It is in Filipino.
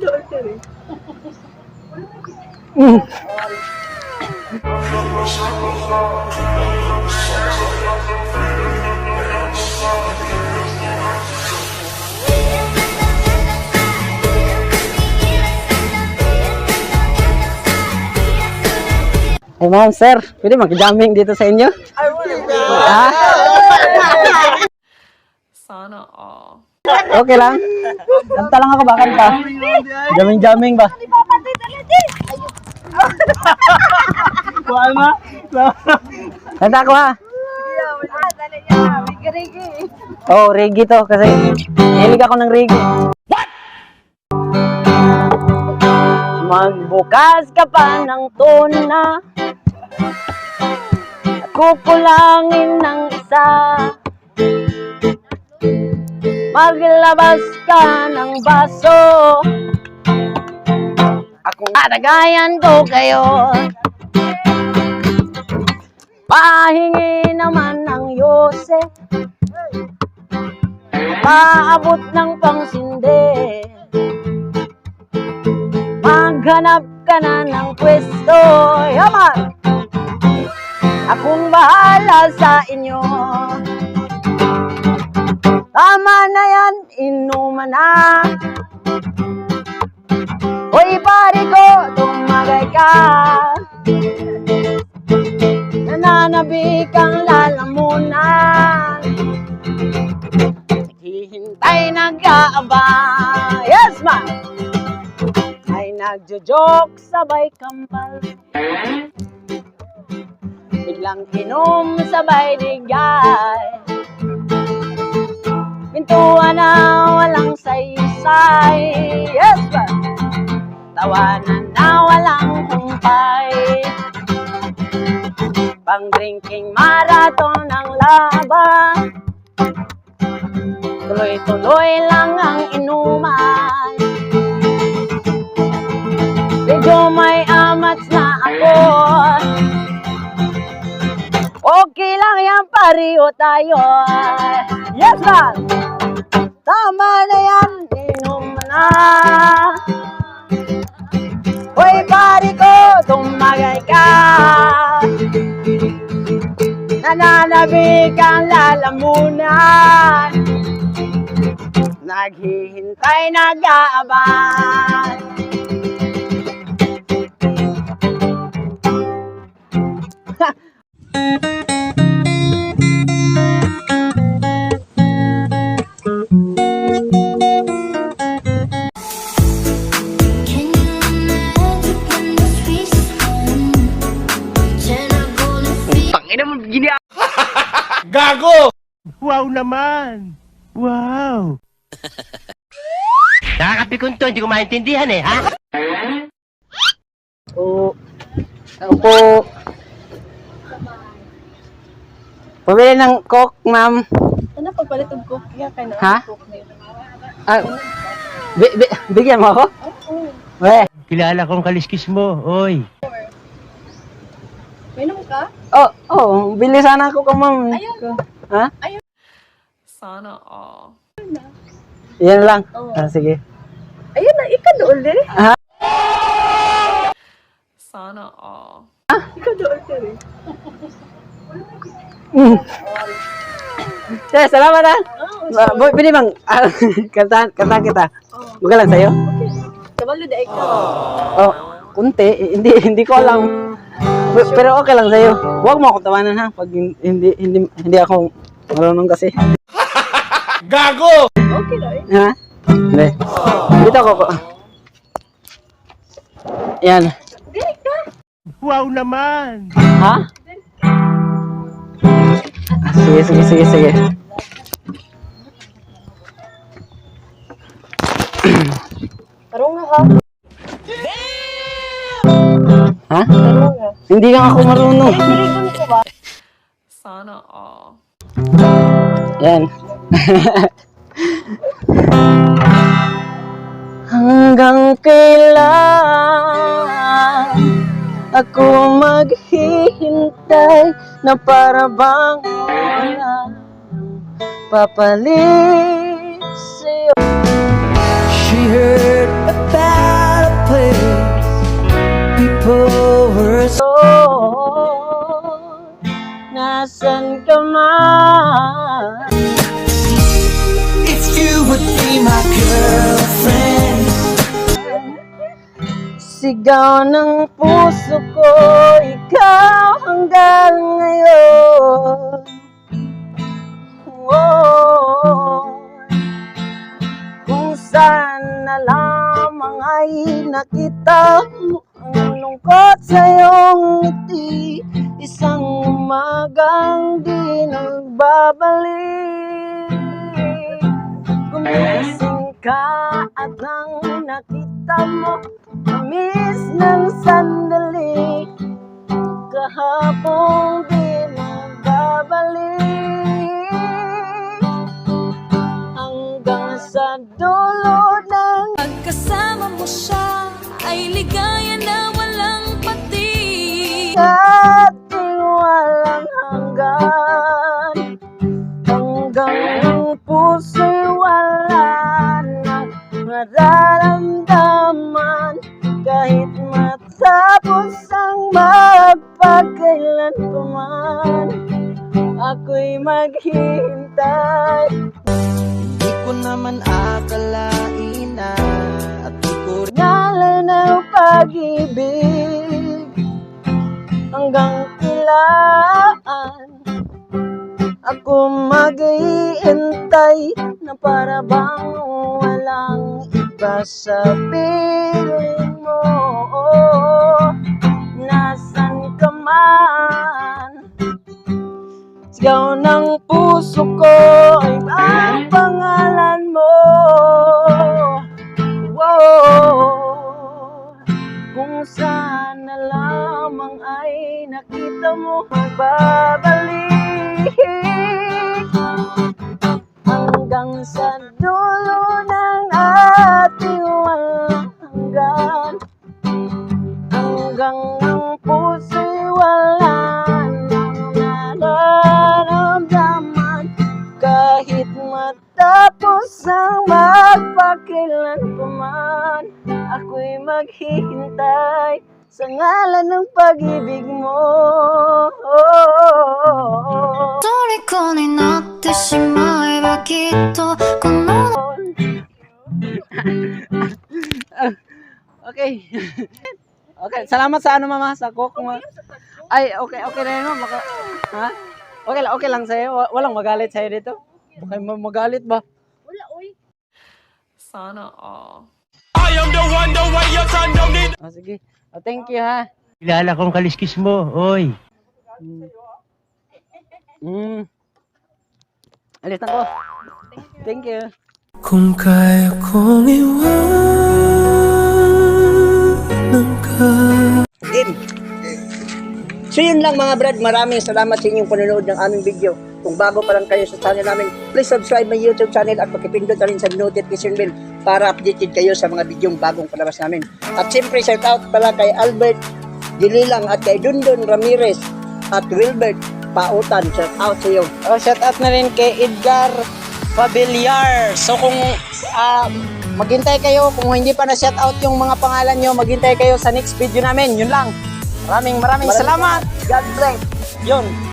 doon ka rin. Hey ma'am, sir, pwede mag-jamming dito sa inyo? Ay, wala. Ah, Sana all. okay lang. Kanta lang ako ba, kanta? Jamming-jamming ba? Kuhaan na. Kanta ko ha. Dali niya. Rigi-rigi. Oh, reggae to kasi hilig ako ng reggae. Magbukas ka pa ng tuna, kukulangin ng isa. Maglabas ka ng baso, akong adagayan ko kayo. Pahingi naman ng Yose, paabot ng pangsindi. Maghanap ka na ng pwesto, yaman. Akong bahala sa inyo. Tama na yan, inuman na. Hoy pare ko, tumagay ka. Nananabik ang lalamunan. Naghihintay, nag-aabang. Yes, ma! Ay nagjo-joke, sabay kampal. Biglang inom, sabay digay. Pintuan na walang saysay. Yes, ba? Tawanan na walang humpay. Pang-drinking marathon ang laban. Tuloy-tuloy lang ang inuman. Medyo may amats na ako. Okay lang yan, pariho tayo. Yes, man! Tama na yan, inom na. Hoy, pari ko, tumagay ka. Nananabik ang lalamunan. Naghihintay, nag-aabang. Gago! Wow naman! Wow! Nakakapikon to, hindi ko maintindihan eh, ha? Ako po. Pabili ng coke, ma'am. Ano pagpalit ng coke? Kaya kayo na Ha? coke na yun. Ah, bigyan mo ako? Weh. Kilala kong kaliskis mo, oy. Minom ka? Oh, bili sana ako ka, ma'am. Ayun. Ha? Sana all. Yan lang. Oo. Ah, sige. Ayun na, ikaw doon din. Sana all. Ikaw doon ka rin. Sige, salamat ha. Oo, Boy, pwede bang kanta kita. Buka lang sa'yo? kabalo da ikaw. Oh, kunti. Hindi ko alam. Pero okay lang sa'yo. Huwag mo ako tawanan ha. Pag hindi ako marunong kasi. Gago! Okay na eh. Ha? Hindi. Dito ako. Yan. Dili ka. Wow naman! Ha? Ah, sige. Tarong nga ha. Ha? Tarong nga. Hindi nga ako marunong. Dili ko ba? Sana all. Yan. Hanggang kailan ako maghihintay na para bang wala papalit sa'yo. She heard about Sigaw ng puso ko, ikaw hanggang ngayon. Whoa. Kung saan na lamang ay nakita mo ang lungkot sa iyong ngiti, isang umagang di nagbabalik. Gumising ka at nang nakita mo, tamis ng sandali, kahapong di magbabalik. Hanggang sa dulo ng Pagkasama mo siya ay ligaya na walang pati. ating walang hanggan, hanggang ang puso'y wala nang mararamdaman. Kahit matapos ang magpagkailan pa man, ako'y maghihintay. Hindi ko naman akalain na at di ko ngalan ng pag-ibig hanggang kailan ako mag-iintay na para bang walang iba sa piling mo. Nasaan ka man? Sigaw ng puso ko ay ang pangalan mo. Whoa. Kung saan na lamang ay nakita mo, magbabalik hanggang sa dulo ng ating walang hanggan, hanggang ang puso'y wala nang nararamdaman. Kahit matapos ang magpakailan pa man, ako'y maghihintay sa ngalan ng pag-ibig mo. 虜になってしまえばきっとこの Okay. Okay, salamat sa ano mama, sa cook mo. Ay, okay na yun, mama. Ha? Okay lang sa'yo. Walang magalit sa'yo dito. Okay, magalit ba? Wala, uy. Sana all. Oh, sige. Oh, thank you ha. Kilala kong kaliskis mo, oy. Alis na ko. Thank you. Kung kaya kong iwanan ka. So yun lang mga brad, maraming salamat sa inyong panonood ng aming video. Kung bago pa lang kayo sa channel namin, please subscribe my YouTube channel at pakipindot na rin sa notification bell para updated kayo sa mga videong bagong palabas namin. At siyempre shout out pala kay Albert Dililang at kay Dundon Ramirez at Wilbert Pautan. Shout out sa iyo. Oh, shout out na rin kay Edgar Pabiliar. So kung maghintay kayo, kung hindi pa na shout out yung mga pangalan nyo, maghintay kayo sa next video namin. Yun lang. Maraming salamat. God bless. Yun.